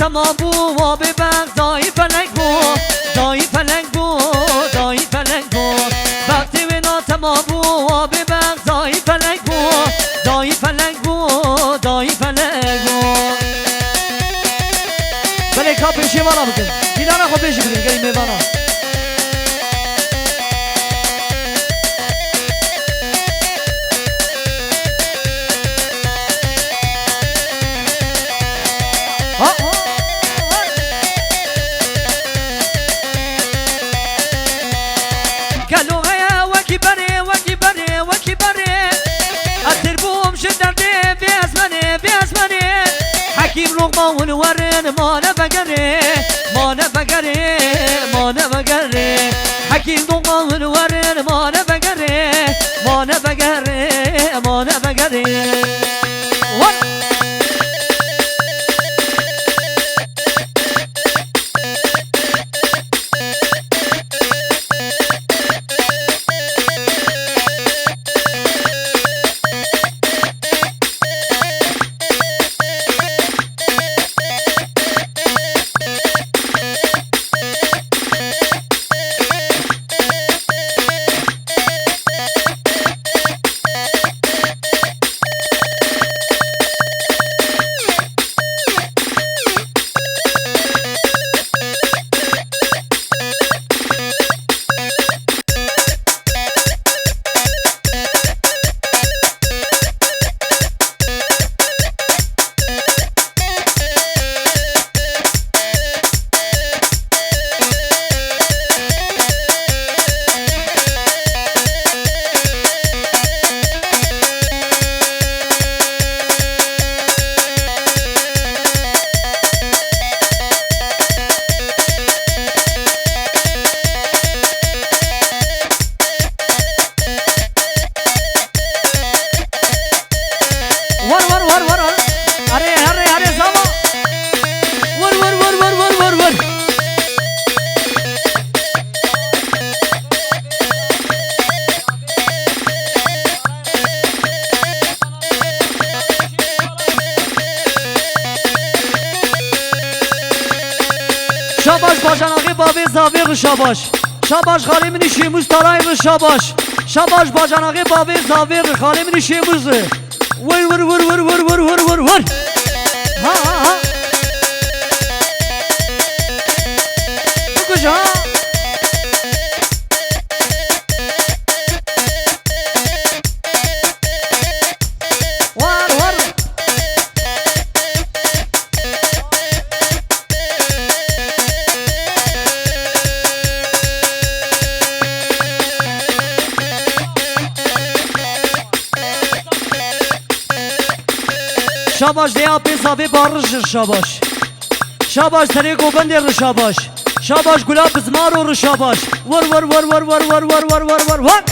تمام بو و ببخ دایی فلک بو دایی فلک بو دایی فلک بو وقتی وینا تمام بو و ببخ دایی فلک بو دایی فلک بو دایی فلک بو بله که پیشی والا بکن دیدانا خود پیشی بکن گلی میوانا ونورن ما نفقري ما نفقري ما نفقري حكيم ضغما ونورن ما نفقري ما نفقري ما نفقري شاباش باجاناقی بابی زاویر شاباش شاباش خالی منی شیموز تارای شاباش شاباش باجاناقی بابی زاویر خالی منی شیموز ور ور ور ور ور ور ور ور ور ها ها ها کجا شاباش دیا پیزاوی بارش شاباش شاباش سری گوبند رو شاباش شاباش گلاب زمارو رو شاباش ور ور ور ور ور ور ور ور ور ور ور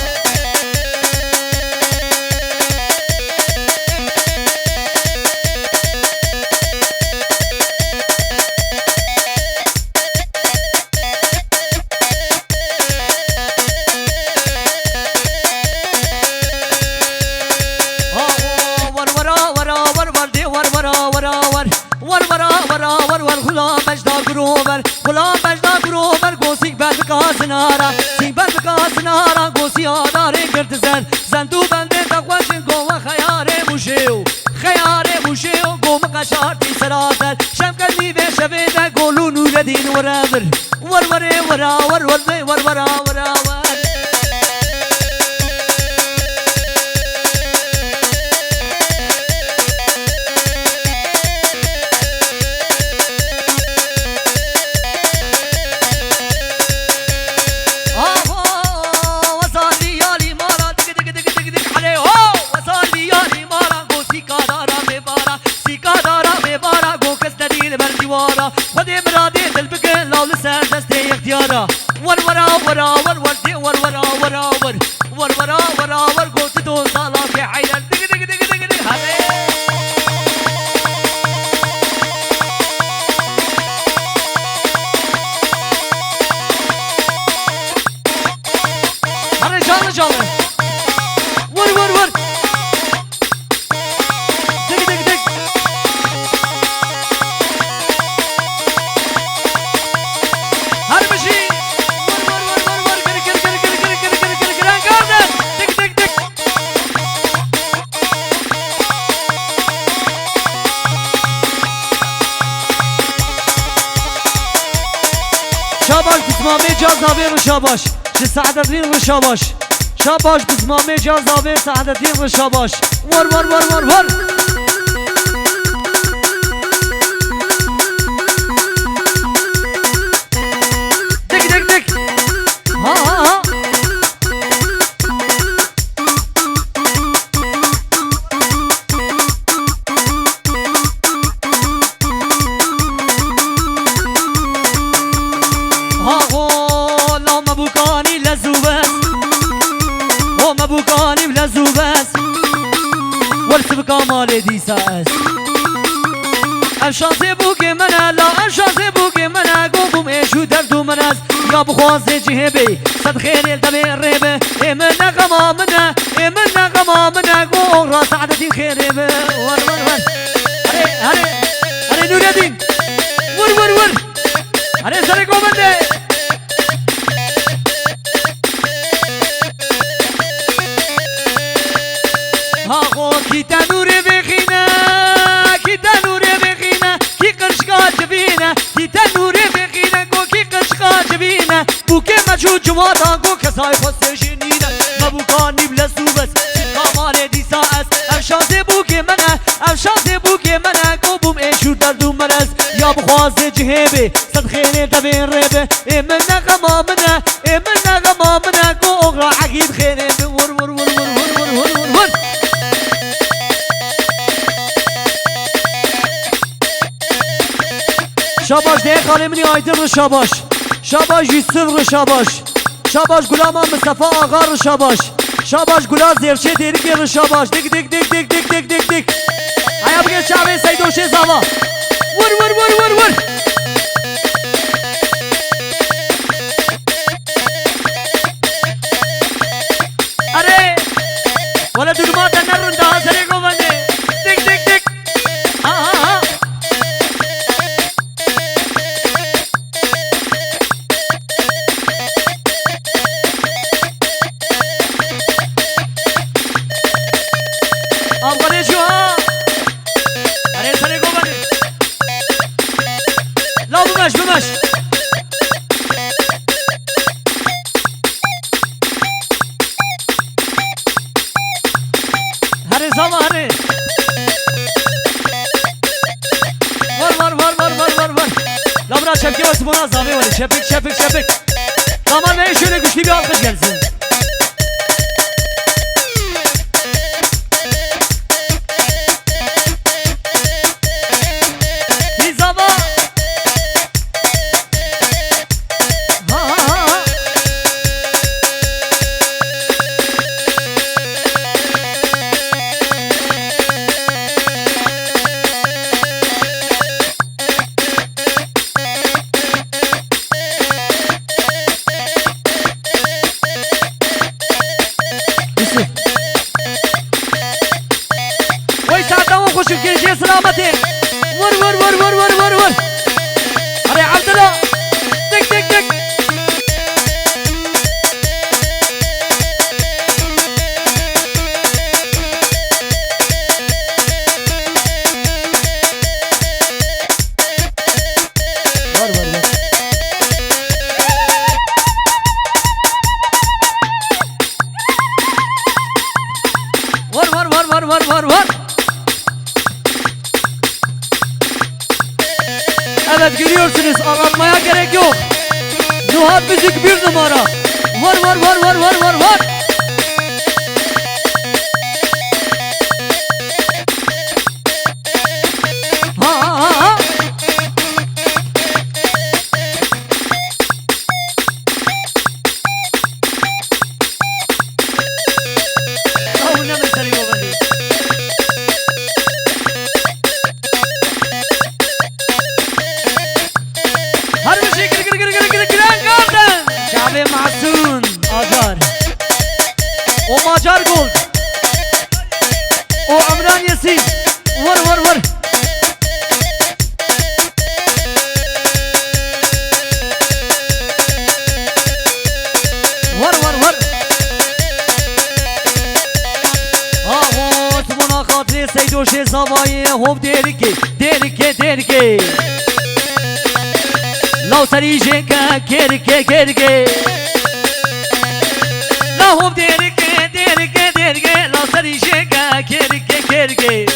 غلام بجدا گروبر گوسیک بر بکاس نارا سیک بر بکاس نارا گوسی آداره کرد زن تو بنده تقوشن گو خیاره موشیو خیاره موشیو گو مقشارتی سراتر شم کردی به شبه ده گولو نور دین ورابر ور وره ورا ور ور ور ورا ورا ور ودي مرادي دلبك لو لسه دستي اختيارا ور ورا ورا ور ور دي ور ورا ورا ور ور ورا ورا ور قلت دون صلاة حيدر دق دق دق دق دق هذي هذي شغله شغله ور ور ور دق دق دق بزمامي جازابي رشاباش سعادتين رشاباش شاباش بزمامي جازابي سعادتين رشاباش ور ور ور ور ور دك دك دك ها ها ها بوكاني بلا زوباس والسب كمال دي ساس اشازي بوكي منا لا اشازي بوكي منا قوم ايشو دردو مناس يا بخوازي جهبي صد خير الدمي الريبه امنا غمامنا امنا غمامنا قوم راس عددي خير ور ور ور هري هري هري نور الدين ور ور ور هري سري قومنده کی تنوری بخینه کی تنوری بخینه کی قشقا جبینه کی تنوری بخینه گو کی قشقا جبینه بوکه مجو جواتا گو کسای خسته جنینه مبوکانی بلسو بس کامال دیسا اس افشازه بوکه منه افشازه بوکه منه گو بوم ایشور دردو مرز یا بخوازه جهبه صد خیلی دبین ربه ایمن نغما منه ایمن نغما منه گو اغرا عقید خیلی ور ور ور ور ور ور ور ور شاباش ده خاله منی آیدن رو شاباش شاباش یوسف رو شاباش شاباش گلام مصطفی آقا رو شاباش شاباش گلا زرچه دیرگی رو شاباش دک دک دک دک دک دک دک دک هیا بگه شعبه سیدوشه زوا ور ور ور ور ور اره ولا دلمات نرون ده سری گوانده دک دک دک ها ها ها بمش بمش هري زما هري ور ور ور ور ور ور ور لا برا şapki var bana zavi var şapik şapik şapik tamam ne şöyle güçlü bir alkış gelsin سلامتي ور ور ور ور ور ور ور هري عبد الله دك دك دك ور ور ور ور ور ور ور Evet görüyorsunuz anlatmaya gerek yok. Nuhat müzik bir numara. Var var var var var var var. Ha ha ha ha. Oh ne mesele yok. معسون آجار و ماجار گل و عمران یسین ور ور ور ور ور ور آهو تمنا خاطر سیدوش زوایی خوب دیرکی دیرکی دیرکی لو سريجك كيرك كيرك لا هو بديرك ديرك ديرك لو سريجك كيرك كيرك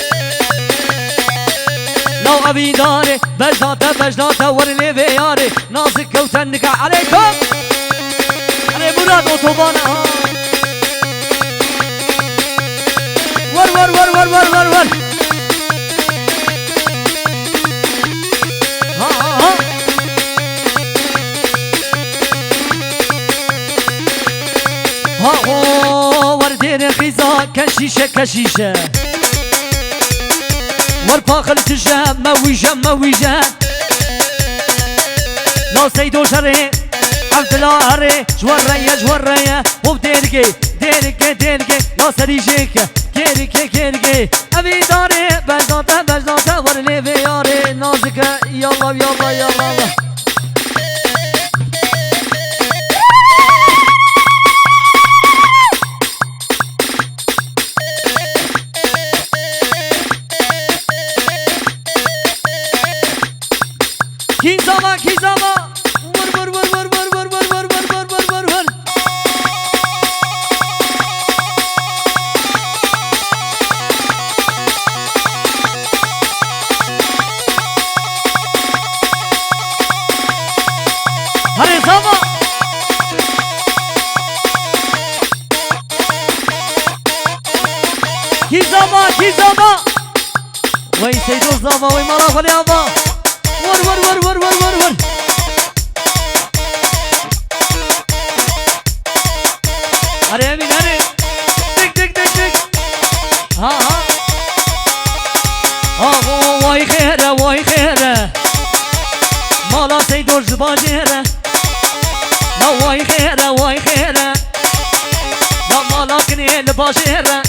لو أبي داري بجناته بجناته ورلي بياري نازك وتنك عليكم علي مراد أوتوبانا ور ور ور ور ور ور ور ها ها ها ها وردين خيزا كشيشة كشيشة ورباخر تجا مويجة مويجة لا سيدو شري عبد الله هري جورية جورية وبديركي ديركي ديركي لا سريجيك كيركي كيركي أبي داري بجناته بجناته ورلي بياري نازك يلا يلا يلا Kizama kizama vur vur vur vur vur vur vur vur vur vur vur vur Hadi zama Kizama kizama Vay seydo zama vay mara khali aba ور ور ور ور ور ور ور अरे अमीन अरे टिक टिक टिक टिक हाँ हाँ हाँ वाई خيره مالا سيدور زباجيره لا واي خيره لا مالا كني الباشيره